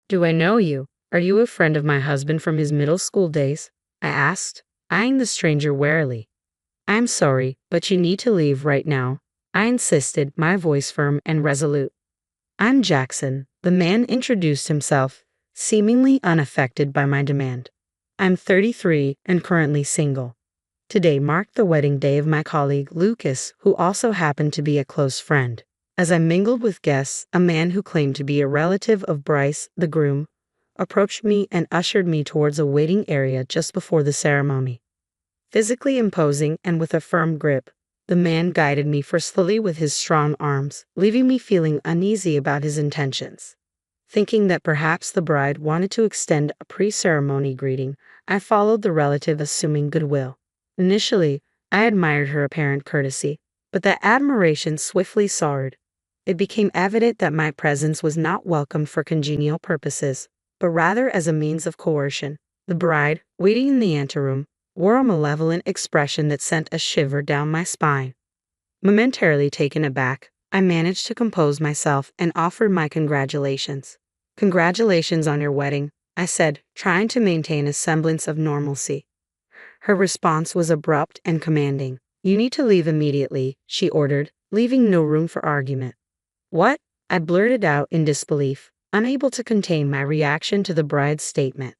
Do I know you? Are you a friend of my husband from his middle school days? I asked, eyeing the stranger warily. I'm sorry, but you need to leave right now, I insisted, my voice firm and resolute. I'm Jackson, the man introduced himself, seemingly unaffected by my demand. I'm 33 and currently single. Today marked the wedding day of my colleague Lucas, who also happened to be a close friend. As I mingled with guests, a man who claimed to be a relative of Bryce, the groom, approached me and ushered me towards a waiting area just before the ceremony. Physically imposing and with a firm grip, the man guided me forcefully with his strong arms, leaving me feeling uneasy about his intentions. Thinking that perhaps the bride wanted to extend a pre-ceremony greeting, I followed the relative, assuming goodwill. Initially, I admired her apparent courtesy, but that admiration swiftly soured. It became evident that my presence was not welcomed for congenial purposes, but rather as a means of coercion. The bride, waiting in the anteroom, wore a malevolent expression that sent a shiver down my spine. Momentarily taken aback, I managed to compose myself and offered my congratulations. Congratulations on your wedding, I said, trying to maintain a semblance of normalcy. Her response was abrupt and commanding. You need to leave immediately, she ordered, leaving no room for argument. What? I blurted out in disbelief, unable to contain my reaction to the bride's statement.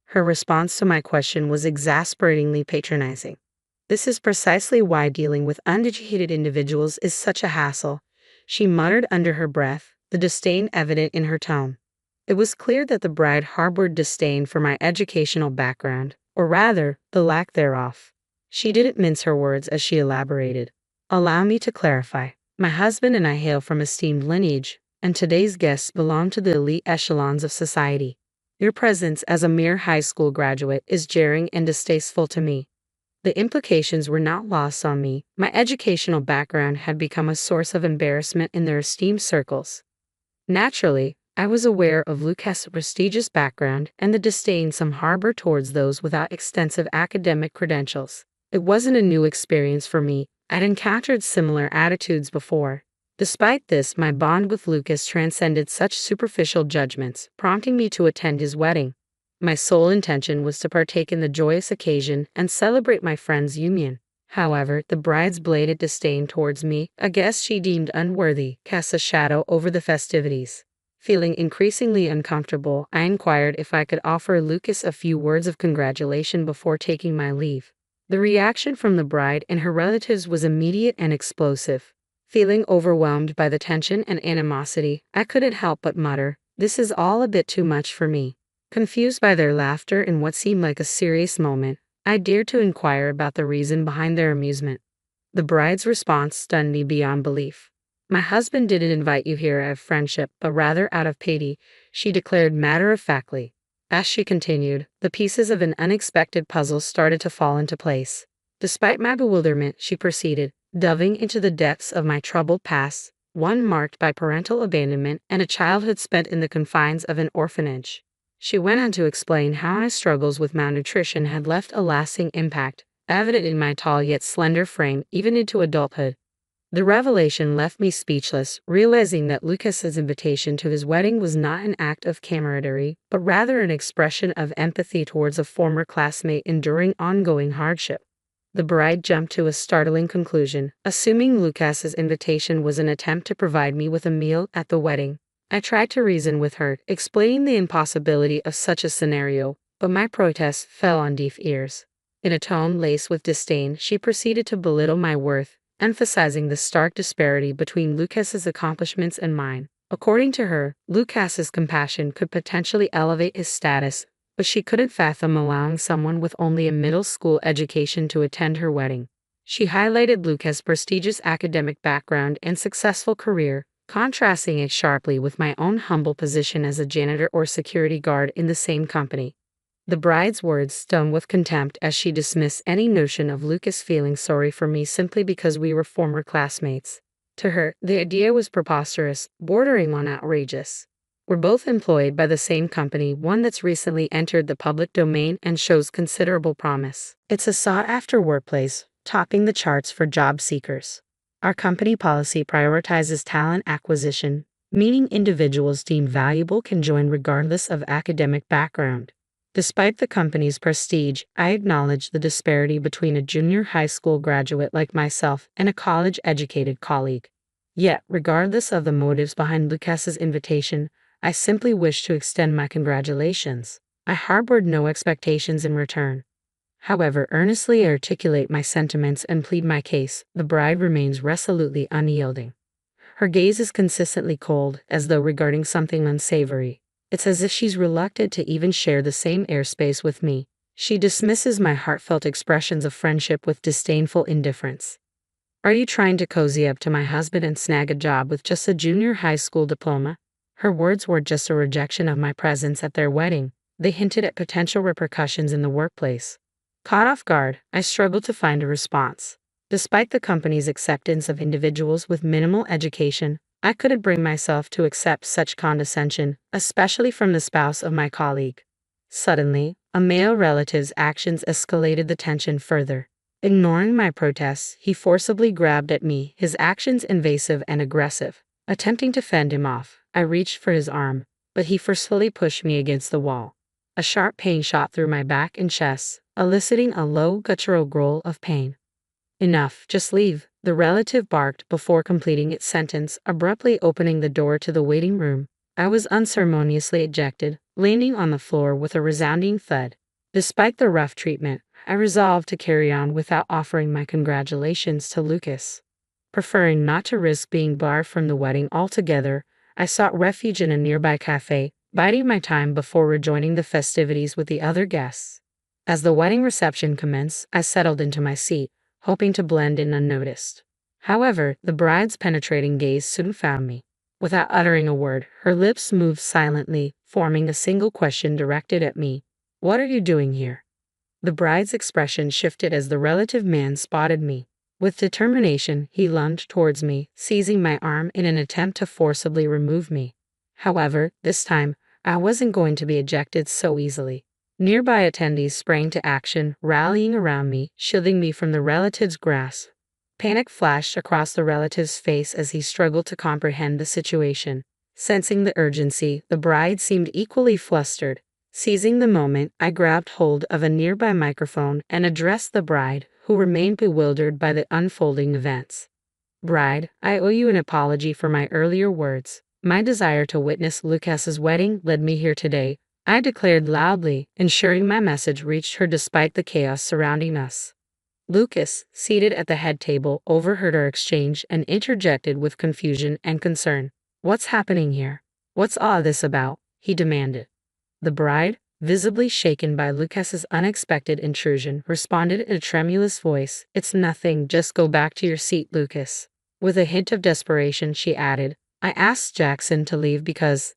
Her response to my question was exasperatingly patronizing. This is precisely why dealing with uneducated individuals is such a hassle, she muttered under her breath, the disdain evident in her tone. It was clear that the bride harbored disdain for my educational background, or rather, the lack thereof. She didn't mince her words as she elaborated. Allow me to clarify. My husband and I hail from esteemed lineage, and today's guests belong to the elite echelons of society. Your presence as a mere high school graduate is jarring and distasteful to me. The implications were not lost on me. My educational background had become a source of embarrassment in their esteemed circles. Naturally, I was aware of Lucas' prestigious background and the disdain some harbor towards those without extensive academic credentials. It wasn't a new experience for me. I'd encountered similar attitudes before. Despite this, my bond with Lucas transcended such superficial judgments, prompting me to attend his wedding. My sole intention was to partake in the joyous occasion and celebrate my friend's union. However, the bride's blatant disdain towards me, a guest she deemed unworthy, cast a shadow over the festivities. Feeling increasingly uncomfortable, I inquired if I could offer Lucas a few words of congratulation before taking my leave. The reaction from the bride and her relatives was immediate and explosive. Feeling overwhelmed by the tension and animosity, I couldn't help but mutter, "This is all a bit too much for me." Confused by their laughter in what seemed like a serious moment, I dared to inquire about the reason behind their amusement. The bride's response stunned me beyond belief. "My husband didn't invite you here out of friendship, but rather out of pity," she declared matter-of-factly. As she continued, the pieces of an unexpected puzzle started to fall into place. Despite my bewilderment, she proceeded, delving into the depths of my troubled past, one marked by parental abandonment and a childhood spent in the confines of an orphanage. She went on to explain how my struggles with malnutrition had left a lasting impact, evident in my tall yet slender frame even into adulthood. The revelation left me speechless, realizing that Lucas's invitation to his wedding was not an act of camaraderie, but rather an expression of empathy towards a former classmate enduring ongoing hardship. The bride jumped to a startling conclusion, assuming Lucas's invitation was an attempt to provide me with a meal at the wedding. I tried to reason with her, explaining the impossibility of such a scenario, but my protests fell on deaf ears. In a tone laced with disdain, she proceeded to belittle my worth, emphasizing the stark disparity between Lucas's accomplishments and mine. According to her, Lucas's compassion could potentially elevate his status, but she couldn't fathom allowing someone with only a middle school education to attend her wedding. She highlighted Lucas' prestigious academic background and successful career, contrasting it sharply with my own humble position as a janitor or security guard in the same company. The bride's words stung with contempt as she dismissed any notion of Lucas feeling sorry for me simply because we were former classmates. To her, the idea was preposterous, bordering on outrageous. We're both employed by the same company, one that's recently entered the public domain and shows considerable promise. It's a sought-after workplace, topping the charts for job seekers. Our company policy prioritizes talent acquisition, meaning individuals deemed valuable can join regardless of academic background. Despite the company's prestige, I acknowledge the disparity between a junior high school graduate like myself and a college-educated colleague. Yet, regardless of the motives behind Lucas's invitation, I simply wish to extend my congratulations. I harbored no expectations in return. However, earnestly articulate my sentiments and plead my case, the bride remains resolutely unyielding. Her gaze is consistently cold, as though regarding something unsavory. It's as if she's reluctant to even share the same airspace with me. She dismisses my heartfelt expressions of friendship with disdainful indifference. Are you trying to cozy up to my husband and snag a job with just a junior high school diploma? Her words were just a rejection of my presence at their wedding. They hinted at potential repercussions in the workplace. Caught off guard, I struggled to find a response. Despite the company's acceptance of individuals with minimal education, I couldn't bring myself to accept such condescension, especially from the spouse of my colleague. Suddenly, a male relative's actions escalated the tension further. Ignoring my protests, he forcibly grabbed at me, his actions invasive and aggressive. Attempting to fend him off, I reached for his arm, but he forcefully pushed me against the wall. A sharp pain shot through my back and chest, eliciting a low, guttural growl of pain. Enough, just leave, the relative barked before completing its sentence, abruptly opening the door to the waiting room. I was unceremoniously ejected, landing on the floor with a resounding thud. Despite the rough treatment, I resolved to carry on without offering my congratulations to Lucas. Preferring not to risk being barred from the wedding altogether, I sought refuge in a nearby cafe, biding my time before rejoining the festivities with the other guests. As the wedding reception commenced, I settled into my seat, hoping to blend in unnoticed. However, the bride's penetrating gaze soon found me. Without uttering a word, her lips moved silently, forming a single question directed at me. What are you doing here? The bride's expression shifted as the relative man spotted me. With determination, he lunged towards me, seizing my arm in an attempt to forcibly remove me. However, this time, I wasn't going to be ejected so easily. Nearby attendees sprang to action, rallying around me, shielding me from the relative's grasp. Panic flashed across the relative's face as he struggled to comprehend the situation. Sensing the urgency, the bride seemed equally flustered. Seizing the moment, I grabbed hold of a nearby microphone and addressed the bride, who remained bewildered by the unfolding events. Bride, I owe you an apology for my earlier words. My desire to witness Lucas's wedding led me here today, I declared loudly, ensuring my message reached her despite the chaos surrounding us. Lucas, seated at the head table, overheard our exchange and interjected with confusion and concern. What's happening here? What's all this about? He demanded. The bride, visibly shaken by Lucas's unexpected intrusion, responded in a tremulous voice, It's nothing, just go back to your seat, Lucas. With a hint of desperation, she added, I asked Jackson to leave because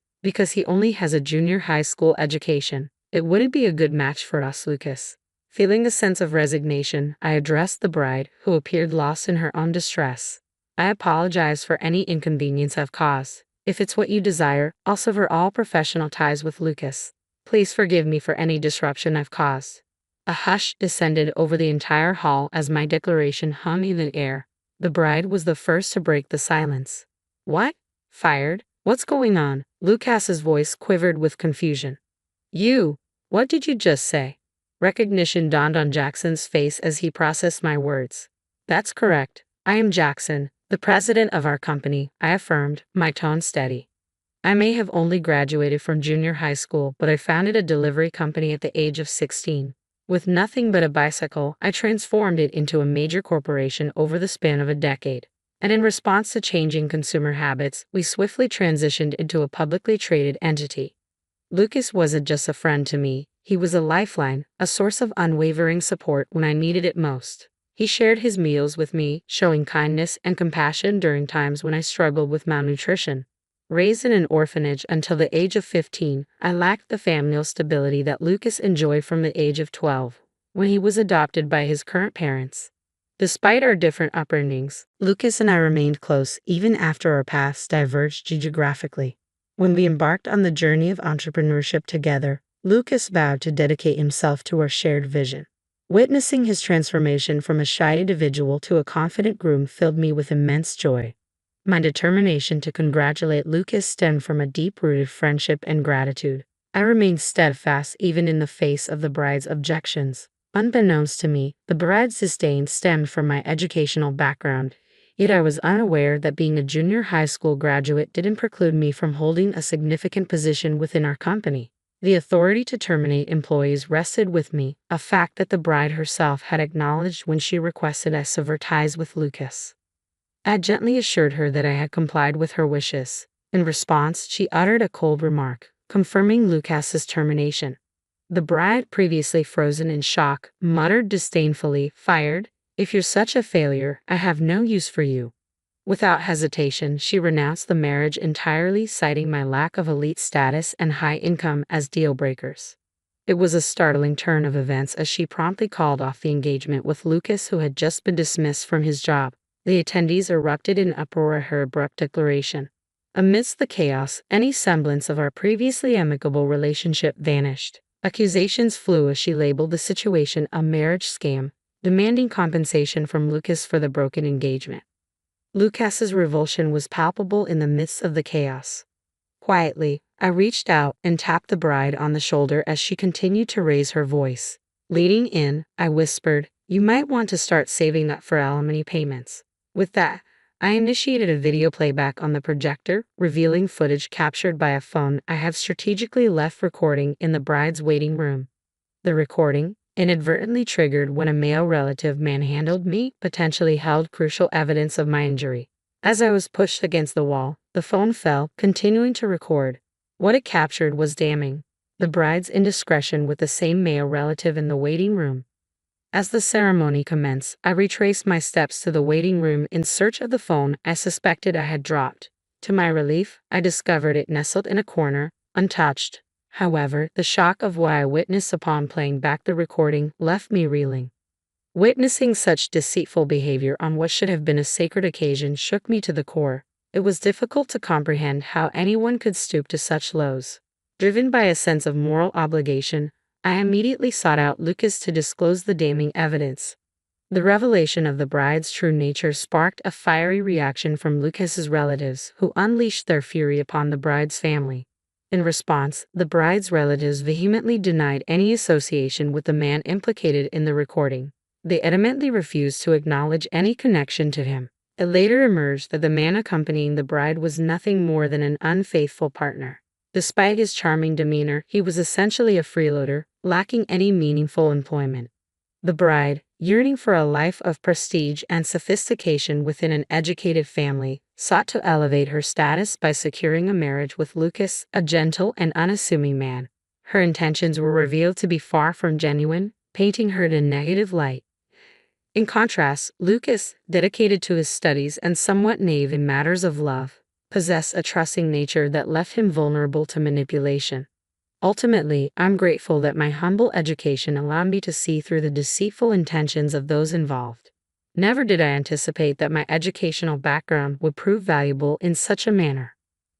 he only has a junior high school education. It wouldn't be a good match for us, Lucas. Feeling a sense of resignation, I addressed the bride, who appeared lost in her own distress. I apologize for any inconvenience I've caused. If it's what you desire, I'll sever all professional ties with Lucas. Please forgive me for any disruption I've caused. A hush descended over the entire hall as my declaration hung in the air. The bride was the first to break the silence. What? Fired? What's going on? Lucas's voice quivered with confusion. You! What did you just say? Recognition dawned on Jackson's face as he processed my words. That's correct. I am Jackson, the president of our company, I affirmed, my tone steady. I may have only graduated from junior high school, but I founded a delivery company at the age of 16. With nothing but a bicycle, I transformed it into a major corporation over the span of a decade. And in response to changing consumer habits, we swiftly transitioned into a publicly traded entity. Lucas wasn't just a friend to me, he was a lifeline, a source of unwavering support when I needed it most. He shared his meals with me, showing kindness and compassion during times when I struggled with malnutrition. Raised in an orphanage until the age of 15, I lacked the familial stability that Lucas enjoyed from the age of 12, when he was adopted by his current parents. Despite our different upbringings, Lucas and I remained close even after our paths diverged geographically. When we embarked on the journey of entrepreneurship together, Lucas vowed to dedicate himself to our shared vision. Witnessing his transformation from a shy individual to a confident groom filled me with immense joy. My determination to congratulate Lucas stemmed from a deep-rooted friendship and gratitude. I remained steadfast even in the face of the bride's objections. Unbeknownst to me, the bride's disdain stemmed from my educational background, yet I was unaware that being a junior high school graduate didn't preclude me from holding a significant position within our company. The authority to terminate employees rested with me, a fact that the bride herself had acknowledged when she requested I sever ties with Lucas. I gently assured her that I had complied with her wishes. In response, she uttered a cold remark, confirming Lucas's termination. The bride, previously frozen in shock, muttered disdainfully, "Fired? If you're such a failure, I have no use for you." Without hesitation, she renounced the marriage entirely, citing my lack of elite status and high income as deal breakers. It was a startling turn of events as she promptly called off the engagement with Lucas, who had just been dismissed from his job. The attendees erupted in uproar at her abrupt declaration. Amidst the chaos, any semblance of our previously amicable relationship vanished. Accusations flew as she labeled the situation a marriage scam, demanding compensation from Lucas for the broken engagement. Lucas's revulsion was palpable in the midst of the chaos. Quietly, I reached out and tapped the bride on the shoulder as she continued to raise her voice. Leaning in, I whispered, "You might want to start saving up for alimony payments." With that, I initiated a video playback on the projector, revealing footage captured by a phone I had strategically left recording in the bride's waiting room. The recording, inadvertently triggered when a male relative manhandled me, potentially held crucial evidence of my injury. As I was pushed against the wall, the phone fell, continuing to record. What it captured was damning. The bride's indiscretion with the same male relative in the waiting room. As the ceremony commenced, I retraced my steps to the waiting room in search of the phone I suspected I had dropped. To my relief, I discovered it nestled in a corner, untouched. However, the shock of what I witnessed upon playing back the recording left me reeling. Witnessing such deceitful behavior on what should have been a sacred occasion shook me to the core. It was difficult to comprehend how anyone could stoop to such lows. Driven by a sense of moral obligation, I immediately sought out Lucas to disclose the damning evidence. The revelation of the bride's true nature sparked a fiery reaction from Lucas's relatives, who unleashed their fury upon the bride's family. In response, the bride's relatives vehemently denied any association with the man implicated in the recording. They adamantly refused to acknowledge any connection to him. It later emerged that the man accompanying the bride was nothing more than an unfaithful partner. Despite his charming demeanor, he was essentially a freeloader, lacking any meaningful employment. The bride, yearning for a life of prestige and sophistication within an educated family, sought to elevate her status by securing a marriage with Lucas, a gentle and unassuming man. Her intentions were revealed to be far from genuine, painting her in a negative light. In contrast, Lucas, dedicated to his studies and somewhat naive in matters of love, possessed a trusting nature that left him vulnerable to manipulation. Ultimately, I'm grateful that my humble education allowed me to see through the deceitful intentions of those involved. Never did I anticipate that my educational background would prove valuable in such a manner.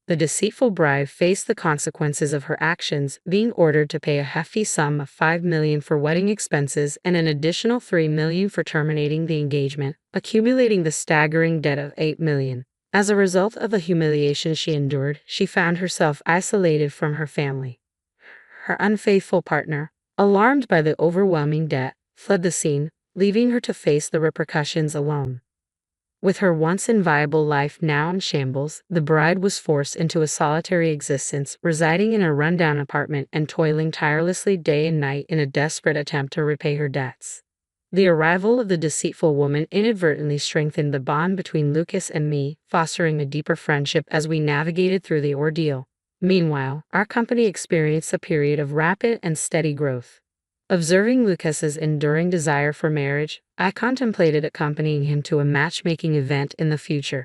The deceitful bride faced the consequences of her actions, being ordered to pay a hefty sum of $5 million for wedding expenses and an additional $3 million for terminating the engagement, accumulating the staggering debt of $8 million. As a result of the humiliation she endured, she found herself isolated from her family. Her unfaithful partner, alarmed by the overwhelming debt, fled the scene, leaving her to face the repercussions alone. With her once inviolable life now in shambles, the bride was forced into a solitary existence, residing in a rundown apartment and toiling tirelessly day and night in a desperate attempt to repay her debts. The arrival of the deceitful woman inadvertently strengthened the bond between Lucas and me, fostering a deeper friendship as we navigated through the ordeal. Meanwhile, our company experienced a period of rapid and steady growth. Observing Lucas's enduring desire for marriage, I contemplated accompanying him to a matchmaking event in the future.